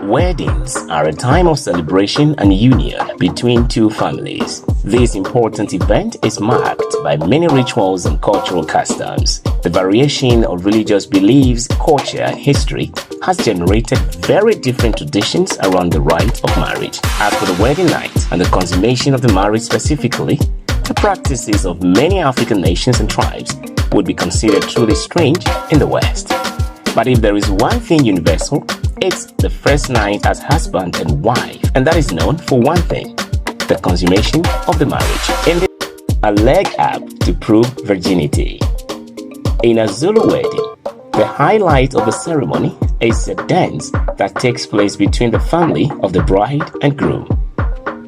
Weddings are a time of celebration and union between two families. This important event is marked by many rituals and cultural customs. The variation of religious beliefs, culture, and history has generated very different traditions around the rite of marriage. As for the wedding night and the consummation of the marriage specifically, the practices of many African nations and tribes would be considered truly strange in the West. But if there is one thing universal, it's the first night as husband and wife, and that is known for one thing: the consummation of the marriage. In a leg up to prove virginity. In a Zulu wedding, the highlight of the ceremony is a dance that takes place between the family of the bride and groom.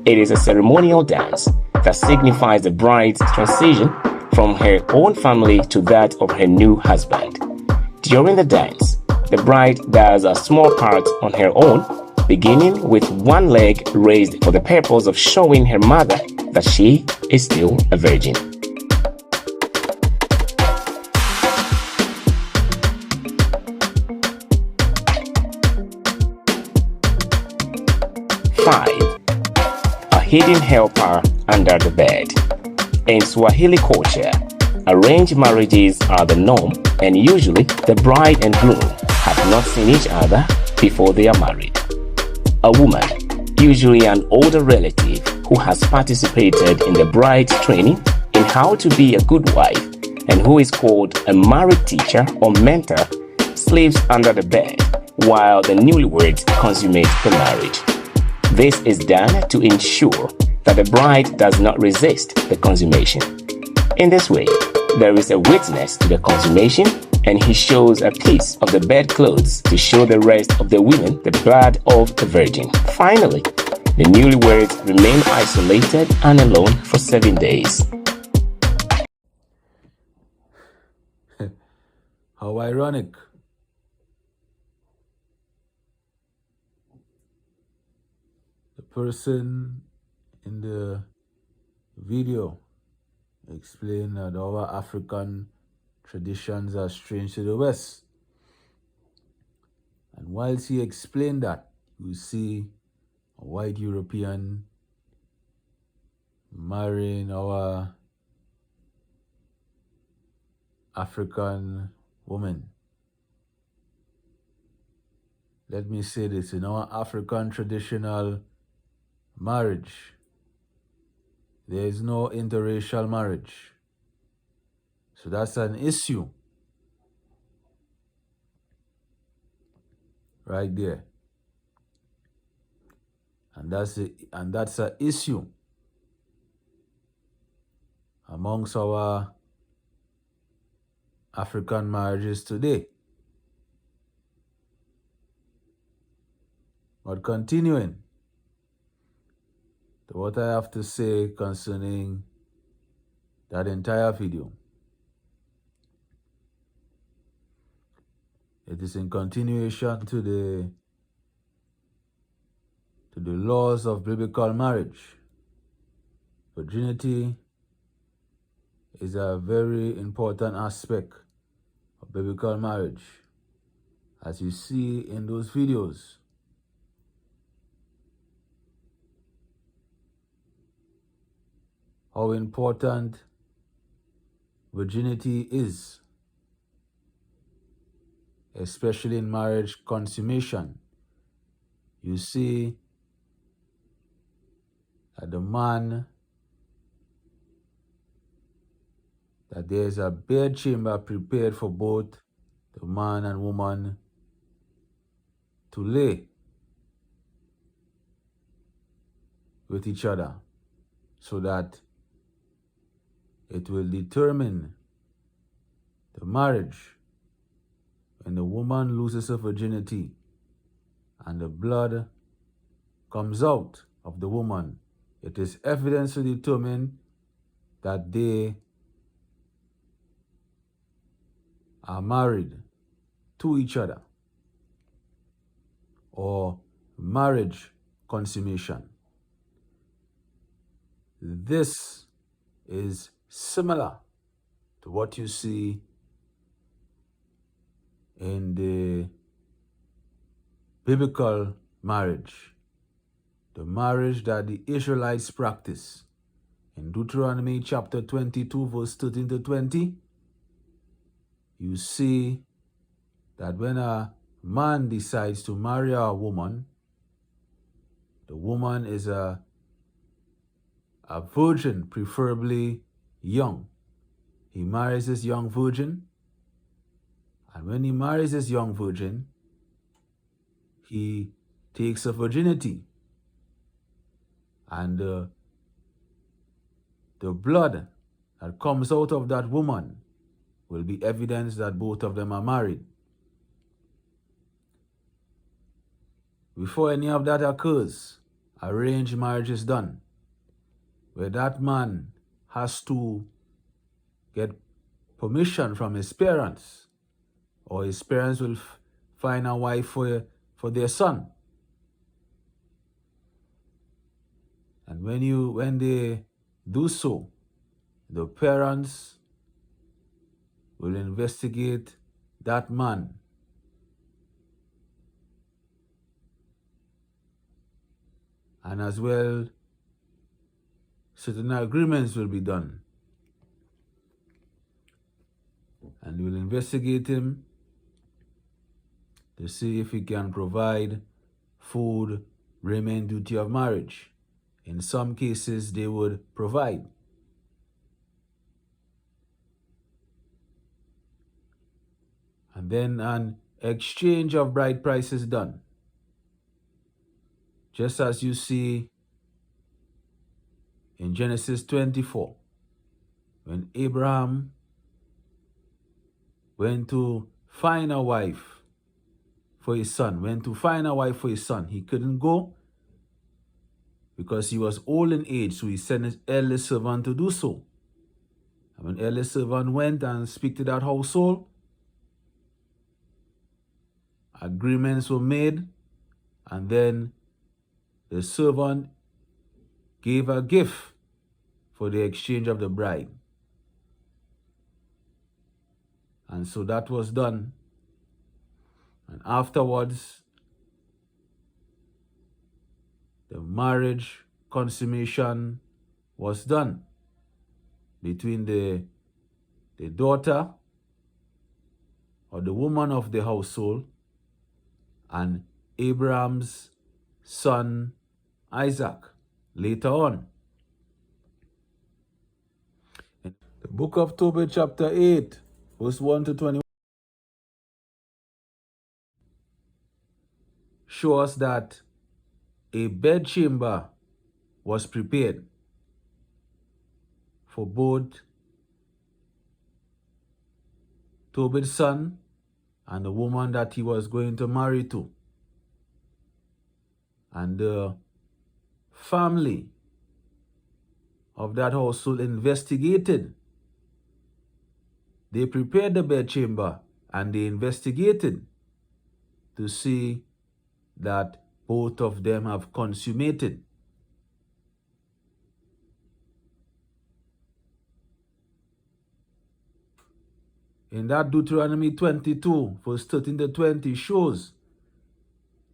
It is a ceremonial dance that signifies the bride's transition from her own family to that of her new husband. During the dance, the bride does a small part on her own, beginning with one leg raised for the purpose of showing her mother that she is still a virgin. A hidden helper under the bed. In Swahili culture, arranged marriages are the norm, and usually the bride and groom have not seen each other before they are married. A woman, usually an older relative who has participated in the bride's training in how to be a good wife and who is called a marriage teacher or mentor, sleeps under the bed while the newlyweds consummate the marriage. This is done to ensure that the bride does not resist the consummation. In this way, there is a witness to the consummation, and he shows a piece of the bedclothes to show the rest of the women the blood of the virgin. Finally, the newlyweds remain isolated and alone for 7 days. How ironic. The person in the video explained that our African traditions are strange to the West. And whilst he explained that, you see a white European marrying our African woman. Let me say this: in our African traditional marriage, there is no interracial marriage. So that's an issue right there. And that's an issue amongst our African marriages today. But continuing to what I have to say concerning that entire video, it is in continuation to the laws of biblical marriage. Virginity is a very important aspect of biblical marriage, as you see in those videos. How important virginity is, especially in marriage consummation. You see that there is a bed chamber prepared for both the man and woman to lay with each other, so that it will determine the marriage. When the woman loses her virginity and the blood comes out of the woman, it is evidence to determine that they are married to each other, or marriage consummation. This is similar to what you see in the biblical marriage, the marriage that the Israelites practice. In Deuteronomy chapter 22, verse 13 to 20, you see that when a man decides to marry a woman, the woman is a virgin, preferably young. He marries this young virgin, and when he marries this young virgin, he takes her virginity, and the blood that comes out of that woman will be evidence that both of them are married. Before any of that occurs, arranged marriage is done, where that man has to get permission from his parents, or his parents will find a wife for their son. And when they do so, the parents will investigate that man and as well certain agreements will be done, and will investigate him to see if he can provide food, raiment, duty of marriage. In some cases, they would provide. And then an exchange of bride price is done. Just as you see in Genesis 24, when Abraham went to find a wife for his son, he couldn't go because he was old in age, so he sent his eldest servant to do so. And when eldest servant went and spoke to that household, agreements were made, and then the servant gave a gift for the exchange of the bride. And so that was done. And afterwards, the marriage consummation was done between the daughter or the woman of the household and Abraham's son Isaac later on. In the book of Tobit chapter 8, verse 1 to 21 show us that a bedchamber was prepared for both Tobit's son and the woman that he was going to marry to. And the family of that household investigated. They prepared the bedchamber and they investigated to see that both of them have consummated. In that Deuteronomy 22, verse 13 to 20 shows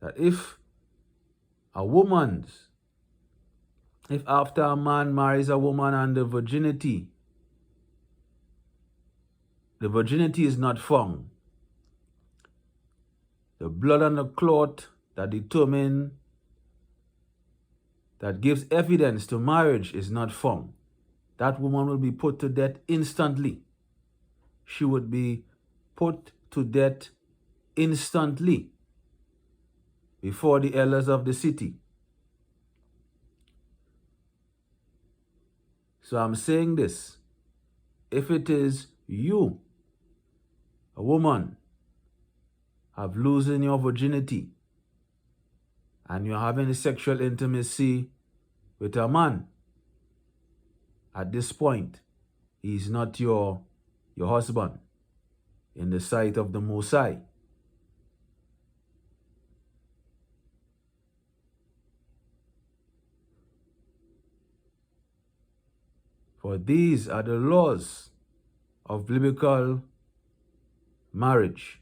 that if after a man marries a woman and the virginity is not found, the blood on the cloth that gives evidence to marriage is not found, that woman will be put to death instantly. She would be put to death instantly before the elders of the city. So I'm saying this: if it is you, a woman, have losing your virginity and you're having sexual intimacy with a man, at this point, he's not your husband in the sight of the Most High. For these are the laws of biblical marriage.